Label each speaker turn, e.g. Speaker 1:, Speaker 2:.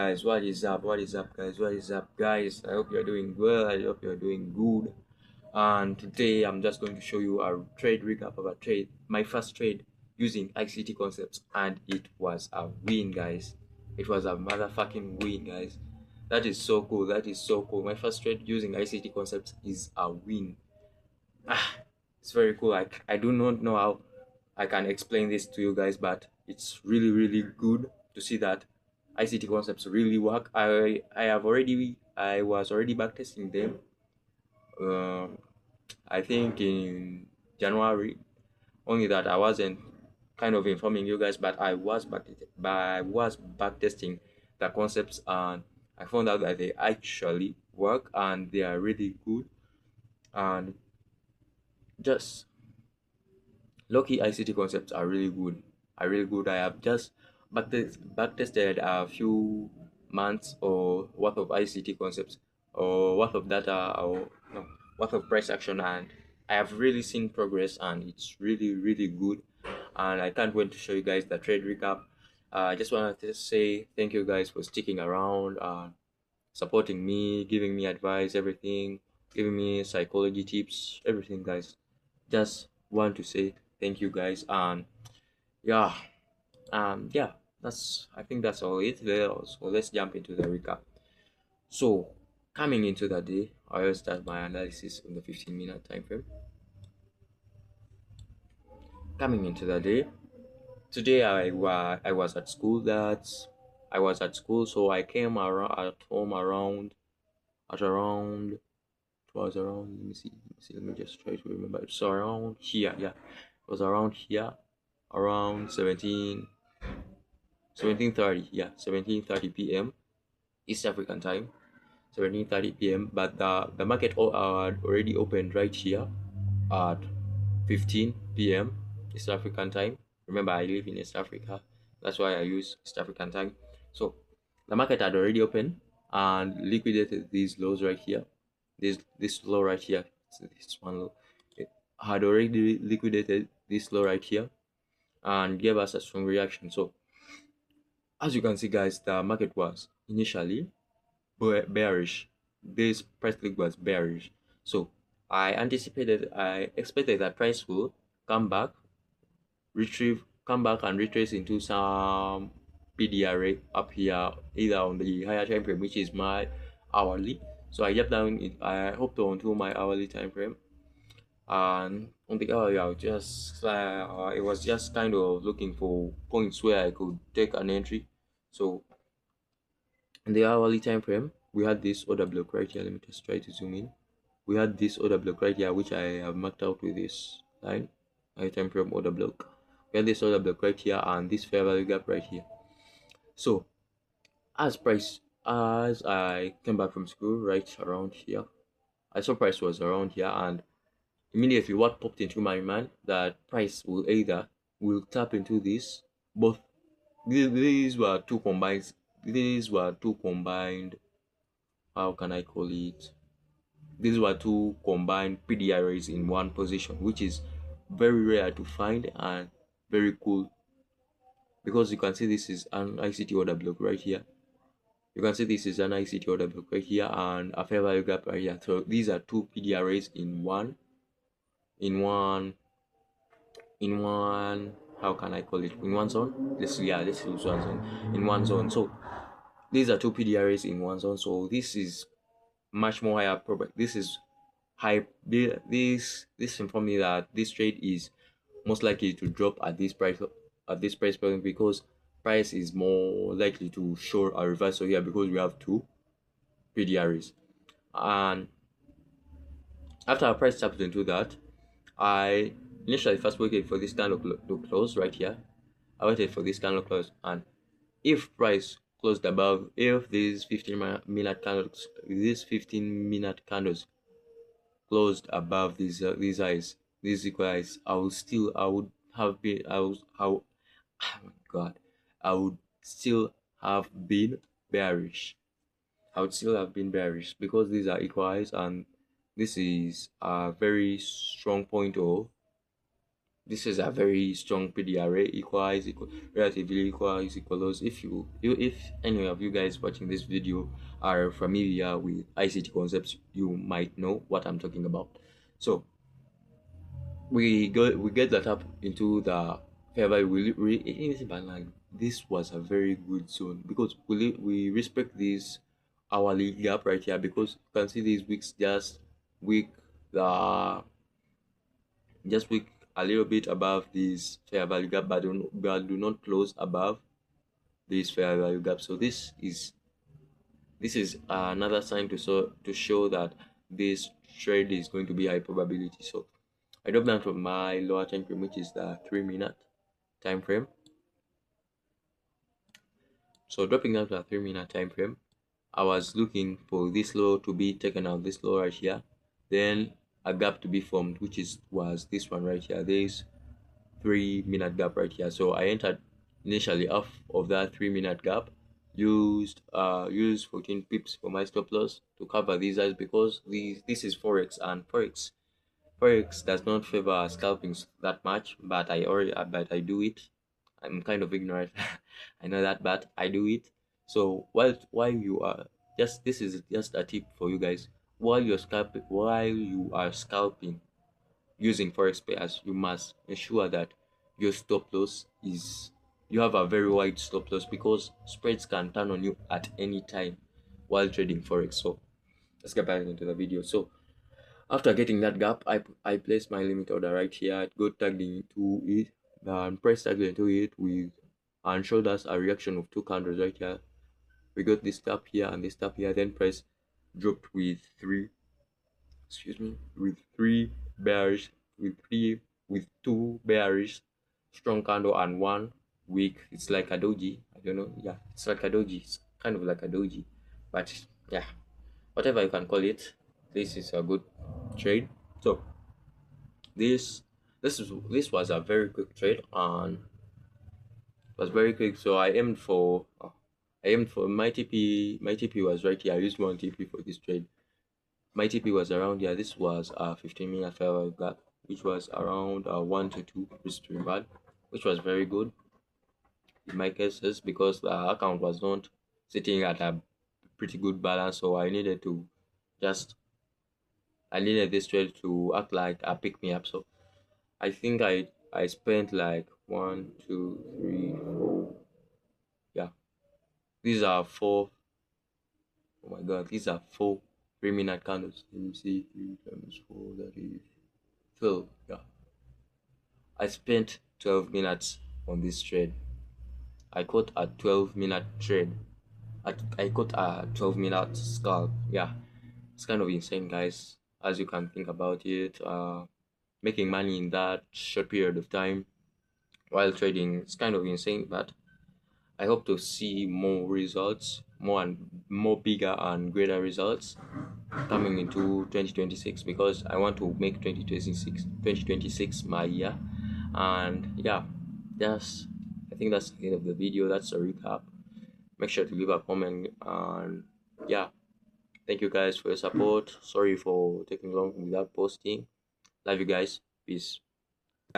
Speaker 1: Guys, what is up? What is up, guys? What is up, guys? I hope you're doing well. I hope you're doing good. And today I'm just going to show you a trade recap of a trade, my first trade using ICT concepts, and it was a win, guys. It was a motherfucking win, guys. That is so cool. That is so cool. My first trade using ICT concepts is a win. Ah, it's very cool. I do not know how I can explain this to you guys, but it's really good to see that ICT concepts really work. I was already backtesting them. Uh, I think in January. Only that I wasn't kind of informing you guys, but I was backtesting the concepts, and I found out that they actually work and they are really good. And just low-key ICT concepts are really good. I have just backtested a few months or worth of ICT concepts or worth of data or no, worth of price action, and I have really seen progress, and it's really good. And I can't wait to show you guys the trade recap. I just wanted to say thank you guys for sticking around and supporting me, giving me advice, everything, giving me psychology tips, everything, guys. Just want to say thank you, guys. And yeah, yeah, that's I think that's all it there. So let's jump into the recap. So coming into the day, I will start my analysis on the 15-minute time frame. Coming into the day, today I was at school. So I came around at home around at around it was around, let me just try to remember. It's around here, yeah. It was around here, around 17:30, yeah, 17:30 p.m. East African time, 17:30 p.m. But the market had already opened right here at 15 p.m. East African time. Remember, I live in East Africa, that's why I use East African time. So the market had already opened and liquidated these lows right here. This low right here, this one low, it had already liquidated this low right here and gave us a strong reaction. So as you can see, guys, the market was initially bearish. This price click was bearish. So I expected that price will come back, come back and retrace into some PDRA up here, either on the higher time frame, which is my hourly. So I jumped down. I hopped onto my hourly time frame, and on the hourly, it was just kind of looking for points where I could take an entry. So in the hourly time frame, we had this order block right here. Let me just try to zoom in. We had this order block right here, which I have marked out with this line, high time frame order block. We had this order block right here and this fair value gap right here. So as I came back from school right around here, I saw price was around here, and immediately what popped into my mind that price will tap into this. Both these were two combined. These were two combined. How can I call it? These were two combined PDRAs in one position, which is very rare to find and very cool, because you can see this is an ICT order block right here. You can see this is an ICT order block right here and a fair value gap right here. So these are two PDRAs in one. How can I call it? In one zone. Let's use one zone. In one zone. So these are two PDRAs in one zone. So this is much more higher probability. This is high. This informs me that this trade is most likely to drop at this price point, because price is more likely to show a reversal here because we have two PDRs. And after our price tapped into that, I initially first waited for this candle to close right here. I waited for this candle close, and if price closed above, if these 15-minute candles closed above these highs, these equal highs, I would have been oh my god, I would still have been bearish. I would still have been bearish because these are equal highs, and this is a very strong point of this is a very strong PDRA, relatively equals equals. If any of you guys watching this video are familiar with ICT concepts, you might know what I'm talking about. So we get that up into the fair value. This was a very good zone because we respect this hourly gap right here, because you can see these wicks weak the just weak a little bit above this fair value gap, but do not close above this fair value gap. So this is another sign to show that this trade is going to be high probability. So I drop down to my lower time frame, which is the 3-minute time frame. So dropping down to a 3-minute time frame, I was looking for this low to be taken out, this low right here, then a gap to be formed, which was this one right here. This 3-minute gap right here. So I entered initially off of that 3-minute gap, used 14 pips for my stop loss to cover these eyes, because this is forex, and forex does not favor scalping that much, but I do it. I'm kind of ignorant. I know that, but I do it. So while you are this is just a tip for you guys. While you are scalping using forex pairs, you must ensure that your stop loss is you have a very wide stop loss, because spreads can turn on you at any time while trading forex. So let's get back into the video. So after getting that gap, I placed my limit order right here. It got tagged into it and press tagged into it with and showed us a reaction of 2 candles right here. We got this tap here and this tap here, then price dropped with three bearish with two bearish strong candle and one weak. It's like a doji. I don't know. Yeah, it's like a doji. It's kind of like a doji, but yeah, whatever you can call it, this is a good trade. So this was a very quick trade, and it was very quick. So I aimed for my TP. My TP was right here. I used one TP for this trade. My TP was around here. This was a 15-minute fair value gap, which was around 1 to 2 risk to reward, which was very good in my cases, because the account was not sitting at a pretty good balance. So just I needed this trade to act like a pick me up. So I think I spent like 1, 2, 3, 4. Yeah, these are four. Oh my god, these are 4 3-minute candles. Let me see, 3 times 4, that is 12. Yeah, I spent 12 minutes on this trade. I caught a 12-minute trade. I caught a 12-minute scalp. Yeah, it's kind of insane, guys, as you can think about it. Making money in that short period of time while trading is kind of insane, but I hope to see more results, more bigger and greater results coming into 2026, because I want to make 2026 my year. And yeah, I think that's the end of the video. That's a recap. Make sure to leave a comment, and yeah, thank you guys for your support. Sorry for taking long without posting. Love you guys. Peace.